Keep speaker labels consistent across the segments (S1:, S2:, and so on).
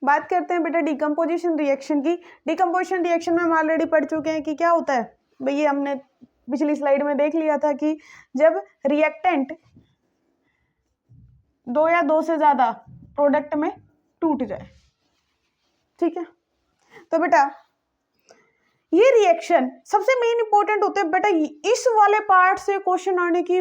S1: बात करते हैं बेटा डिकम्पोजिशन रिएक्शन की। डिकम्पोजिशन रिएक्शन में हम ऑलरेडी पढ़ चुके हैं कि क्या होता है भाई, ये हमने पिछली स्लाइड में देख लिया था कि जब रिएक्टेंट दो या दो से ज्यादा प्रोडक्ट में टूट जाए, ठीक है। तो बेटा ये रिएक्शन सबसे मेन इंपॉर्टेंट होते हैं बेटा, इस वाले पार्ट से क्वेश्चन आने की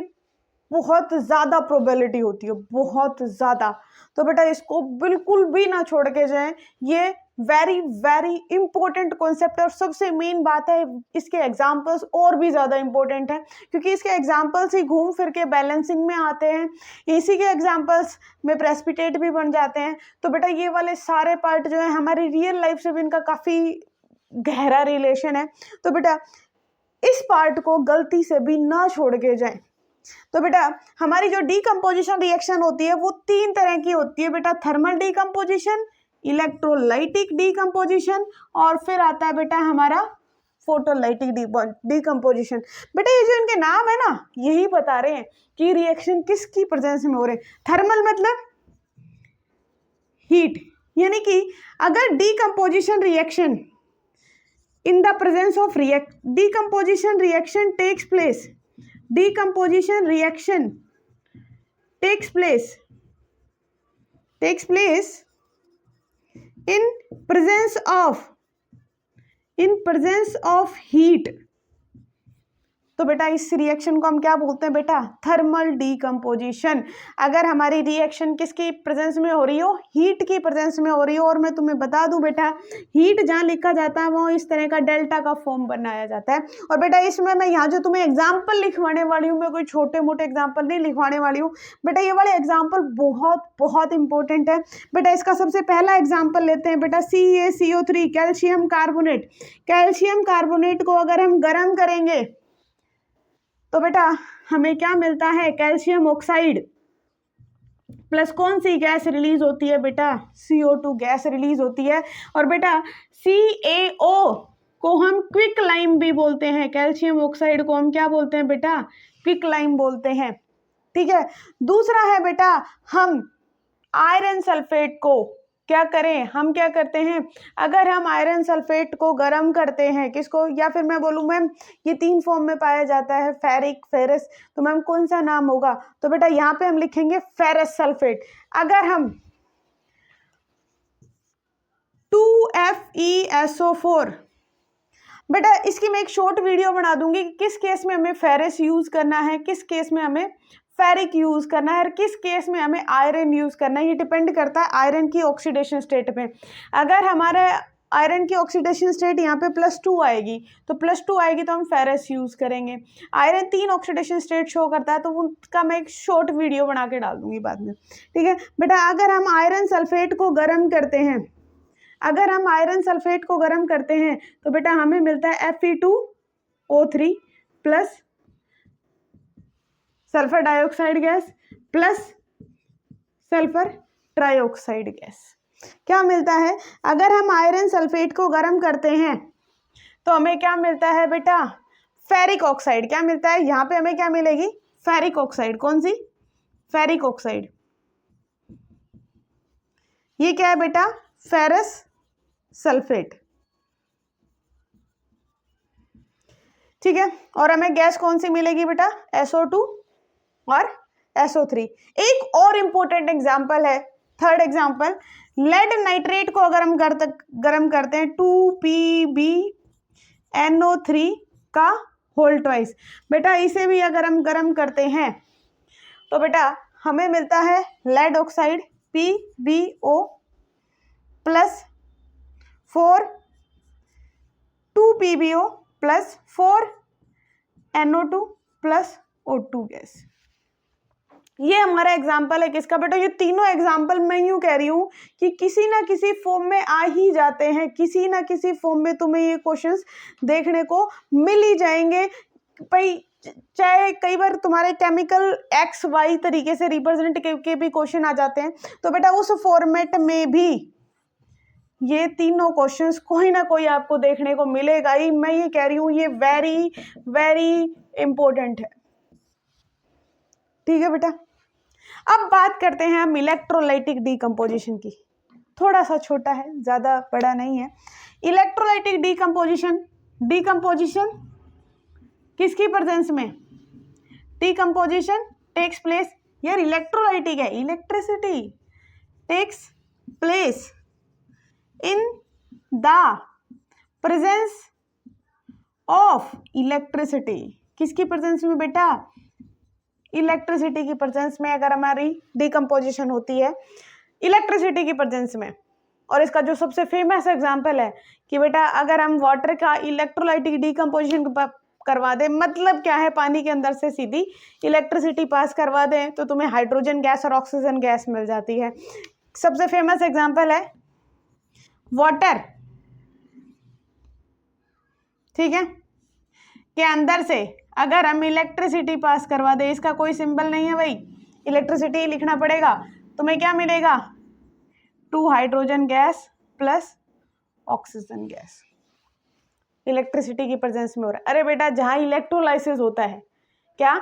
S1: बहुत ज्यादा प्रोबेबिलिटी होती है, बहुत ज्यादा। तो बेटा इसको बिल्कुल भी ना छोड़ के जाएं, ये वेरी वेरी इंपॉर्टेंट कॉन्सेप्ट है। और सबसे मेन बात है इसके एग्जांपल्स और भी ज्यादा इंपॉर्टेंट है, क्योंकि इसके एग्जांपल्स ही घूम फिर के बैलेंसिंग में आते हैं, इसी के एग्जांपल्स में प्रेसिपिटेट भी बन जाते हैं। तो बेटा ये वाले सारे पार्ट जो है हमारी रियल लाइफ से भी इनका काफी गहरा रिलेशन है। तो बेटा इस पार्ट को गलती से भी ना छोड़ के जाएं। तो बेटा हमारी जो डीकम्पोजिशन रिएक्शन होती है वो तीन तरह की होती है बेटा, थर्मल डीकम्पोजिशन, इलेक्ट्रोलाइटिक डीकम्पोजिशन और फिर आता है बेटा हमारा फोटोलाइटिक डीकम्पोजिशन। बेटा ये जो इनके नाम है ना, यही बता रहे हैं कि रिएक्शन किसकी प्रेजेंस में हो रहे हैं। थर्मल मतलब हीट, यानी कि अगर decomposition reaction in the presence of decomposition reaction takes place, decomposition reaction takes place in presence of heat। तो बेटा इस रिएक्शन को हम क्या बोलते हैं बेटा, थर्मल डीकम्पोजिशन। अगर हमारी रिएक्शन किसकी प्रेजेंस में हो रही हो, हीट की प्रेजेंस में हो रही हो। और मैं तुम्हें बता दूं बेटा, हीट जहाँ लिखा जाता है वो इस तरह का डेल्टा का फॉर्म बनाया जाता है। और बेटा इसमें मैं यहाँ जो तुम्हें एग्जाम्पल लिखवाने वाली हूँ, मैं कोई छोटे मोटे एग्जाम्पल नहीं लिखवाने वाली हूँ बेटा, ये वाले एग्जाम्पल बहुत बहुत इंपॉर्टेंट है बेटा। इसका सबसे पहला एग्जाम्पल लेते हैं बेटा, CaCO3 calcium carbonate. Calcium carbonate को अगर हम गर्म करेंगे तो बेटा हमें क्या मिलता है, कैल्शियम ऑक्साइड प्लस कौन सी गैस रिलीज होती है बेटा, CO2 गैस रिलीज होती है। और बेटा CaO को हम क्विक लाइम भी बोलते हैं, कैल्शियम ऑक्साइड को हम क्या बोलते हैं बेटा, क्विक लाइम बोलते हैं, ठीक है। दूसरा है बेटा, हम आयरन सल्फेट को क्या करें, हम क्या करते हैं, अगर हम आयरन सल्फेट को गर्म करते हैं, किसको, या फिर मैं बोलूँ मैम ये तीन फॉर्म में पाया जाता है, फेरिक, फेरस, तो मैम कौन सा नाम होगा, तो बेटा यहाँ पे हम लिखेंगे फेरस सल्फेट। अगर हम 2FeSO4, बेटा इसकी मैं एक शॉर्ट वीडियो बना दूंगी कि किस केस में हमें फेरस यूज करना है, किस केस में हमें फेरिक यूज करना है और किस केस में हमें आयरन यूज करना है। ये डिपेंड करता है आयरन की ऑक्सीडेशन स्टेट पे। अगर हमारे आयरन की ऑक्सीडेशन स्टेट यहाँ पे +2 आएगी, तो +2 आएगी तो हम फेरस यूज करेंगे। आयरन 3 ऑक्सीडेशन स्टेट शो करता है, तो उनका मैं एक शॉर्ट वीडियो बना के डाल दूंगी बाद में, ठीक है बेटा। अगर हम आयरन सल्फेट को गर्म करते हैं, अगर हम आयरन सल्फेट को गर्म करते हैं तो बेटा हमें मिलता है Fe2O3 plus sulphur dioxide gas plus sulphur trioxide gas. क्या मिलता है, अगर हम आयरन सल्फेट को गर्म करते हैं तो हमें क्या मिलता है बेटा, फेरिक ऑक्साइड। क्या मिलता है, यहाँ पे हमें क्या मिलेगी, फेरिक ऑक्साइड। कौन सी, फेरिक ऑक्साइड। ये क्या है बेटा, फेरस सल्फेट, ठीक है। और हमें गैस कौन सी मिलेगी बेटा, SO2 और SO3। एक और इंपॉर्टेंट एग्जांपल है, थर्ड एग्जांपल, लेड नाइट्रेट को अगर हम गर्म करते हैं 2PbNO3 का होल ट्वाइस, बेटा इसे भी अगर हम गर्म करते हैं तो बेटा हमें मिलता है lead oxide PbO plus 2PbO plus 4NO2 plus O2 gas. ये हमारा एग्जाम्पल है किसका बेटा, ये तीनों एग्जाम्पल मैं यूं कह रही हूँ कि किसी ना किसी फॉर्म में आ ही जाते हैं, किसी ना किसी फॉर्म में तुम्हें ये क्वेश्चंस देखने को मिल ही जाएंगे भाई। चाहे कई बार तुम्हारे केमिकल XY तरीके से रिप्रेजेंट के भी क्वेश्चन आ जाते हैं, तो बेटा उस फॉर्मेट में भी ये तीनों क्वेश्चंस कोई ना कोई आपको देखने को मिलेगा ही। मैं ये कह रही हूँ ये वेरी वेरी इंपॉर्टेंट है, ठीक है बेटा। अब बात करते हैं हम इलेक्ट्रोलाइटिक डीकम्पोजिशन की। थोड़ा सा छोटा है, ज़्यादा बड़ा नहीं है। इलेक्ट्रोलाइटिक डीकम्पोजिशन, डीकम्पोजिशन किसकी प्रेजेंस में? डीकम्पोजिशन टेक्स प्लेस, यार इलेक्ट्रोलाइटिक है, electricity takes place in the presence of electricity. किसकी प्रेजेंस में बेटा? इलेक्ट्रिसिटी की प्रेजेंस में अगर हमारी डीकम्पोजिशन होती है, इलेक्ट्रिसिटी की प्रेजेंस में। और इसका जो सबसे फेमस एग्जांपल है कि बेटा अगर हम वाटर का इलेक्ट्रोलाइटिक डीकम्पोजिशन करवा दें, मतलब क्या है, पानी के अंदर से सीधी इलेक्ट्रिसिटी पास करवा दें तो तुम्हें हाइड्रोजन गैस और ऑक्सीजन गैस मिल जाती है। सबसे फेमस एग्जांपल है वाटर, ठीक है, के अंदर से अगर हम इलेक्ट्रिसिटी पास करवा दें, इसका कोई सिंबल नहीं है भाई, इलेक्ट्रिसिटी लिखना पड़ेगा, तुम्हें क्या मिलेगा? 2 hydrogen gas plus oxygen gas, electricity की प्रेजेंस में हो रहा है। अरे बेटा जहाँ इलेक्ट्रोलाइसिस होता है, क्या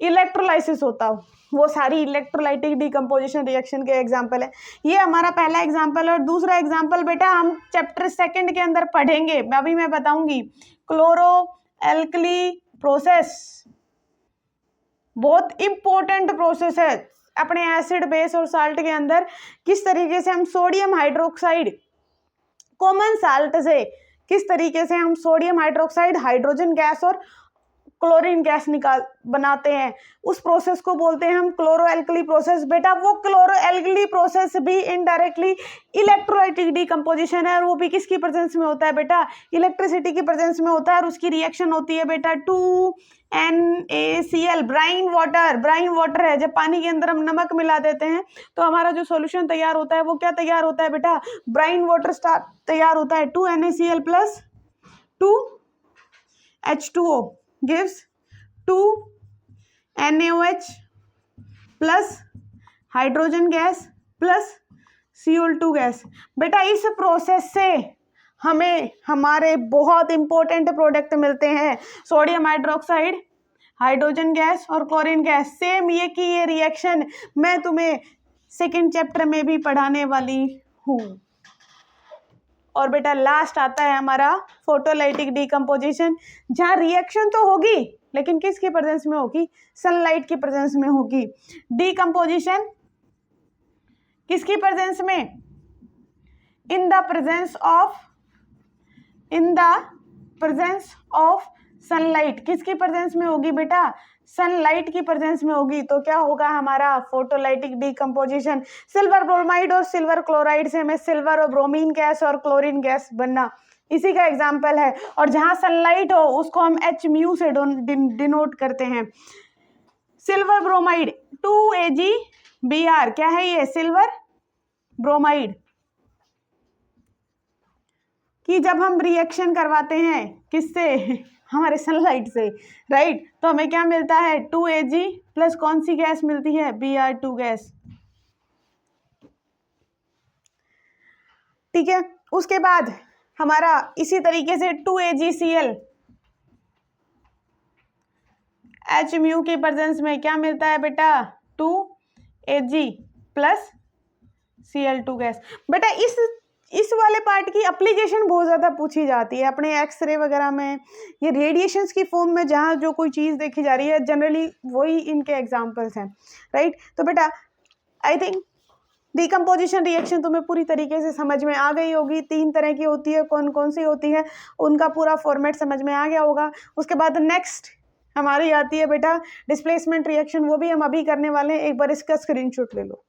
S1: इलेक्ट्रोलाइसिस होता हो, वो सारी इलेक्ट्रोलाइटिक डीकम्पोजिशन रिएक्शन के एग्जाम्पल है। ये हमारा पहला एग्जाम्पल। और दूसरा एग्जाम्पल बेटा हम चैप्टर 2 के अंदर पढ़ेंगे, अभी मैं बताऊंगी। क्लोरो एल्कली प्रोसेस बहुत इंपॉर्टेंट प्रोसेस है अपने एसिड बेस और साल्ट के अंदर। किस तरीके से हम सोडियम हाइड्रोक्साइड कॉमन साल्ट से किस तरीके से हम सोडियम हाइड्रोक्साइड, हाइड्रोजन गैस और क्लोरीन गैस बनाते हैं, उस प्रोसेस को बोलते हैं हम क्लोरो एल्कली प्रोसेस। बेटा वो क्लोरो एल्कली प्रोसेस भी इनडायरेक्टली इलेक्ट्रोलाइटिक डीकम्पोजिशन है, और वो भी किसकी प्रेजेंस में होता है बेटा? इलेक्ट्रिसिटी की प्रेजेंस में होता है। और उसकी रिएक्शन होती है बेटा 2NaCl, Bryan water. Bryan water है, जब पानी के अंदर हम नमक मिला देते हैं तो हमारा जो सॉल्यूशन तैयार होता है वो क्या तैयार होता है बेटा? ब्राइन वाटर तैयार होता है। 2NaCl plus 2H2O gives 2NaOH plus hydrogen gas plus Cl2 gas. बेटा इस प्रोसेस से हमें हमारे बहुत इंपॉर्टेंट प्रोडक्ट मिलते हैं, सोडियम हाइड्रोक्साइड, हाइड्रोजन गैस और क्लोरीन गैस। सेम ये की ये रिएक्शन मैं तुम्हें 2nd चैप्टर में भी पढ़ाने वाली हूँ। और बेटा लास्ट आता है हमारा फोटोलाइटिक डीकम्पोजिशन, जहाँ रिएक्शन तो होगी लेकिन किसकी प्रेजेंस में होगी? सनलाइट की प्रेजेंस में होगी। डीकम्पोजिशन किसकी प्रेजेंस में? इन द प्रेजेंस ऑफ सनलाइट। किसकी प्रेजेंस में होगी बेटा? सनलाइट की प्रेजेंस में होगी। तो क्या होगा हमारा फोटोलाइटिक डीकम्पोजिशन? सिल्वर ब्रोमाइड और सिल्वर क्लोराइड से हमें सिल्वर और ब्रोमीन गैस और क्लोरीन गैस बनना, इसी का एग्जाम्पल है। और जहाँ सनलाइट हो उसको हम Hµ से डिनोट करते हैं। सिल्वर ब्रोमाइड 2AgBr, क्या है ये? सिल्वर ब्रोमाइड कि जब हम रिएक्शन करवाते हैं किससे? हमारे सनलाइट से, राइट। तो हमें क्या मिलता है? 2Ag प्लस कौन सी गैस मिलती है? Br2 गैस, ठीक है। उसके बाद हमारा इसी तरीके से 2AgCl Hµ की प्रेजेंस में क्या मिलता है बेटा? 2Ag plus Cl2 gas. बेटा इस वाले पार्ट की एप्लीकेशन बहुत ज़्यादा पूछी जाती है अपने एक्सरे वगैरह में, ये रेडिएशंस की फॉर्म में जहाँ जो कोई चीज़ देखी जा रही है जनरली वही इनके एग्जांपल्स हैं, राइट। तो बेटा आई थिंक डीकम्पोजिशन रिएक्शन तुम्हें पूरी तरीके से समझ में आ गई होगी। 3 तरह की होती है, कौन कौन सी होती है उनका पूरा फॉर्मेट समझ में आ गया होगा। उसके बाद नेक्स्ट हमारी आती है बेटा डिस्प्लेसमेंट रिएक्शन, वो भी हम अभी करने वाले हैं। एक बार इसका स्क्रीनशॉट ले लो।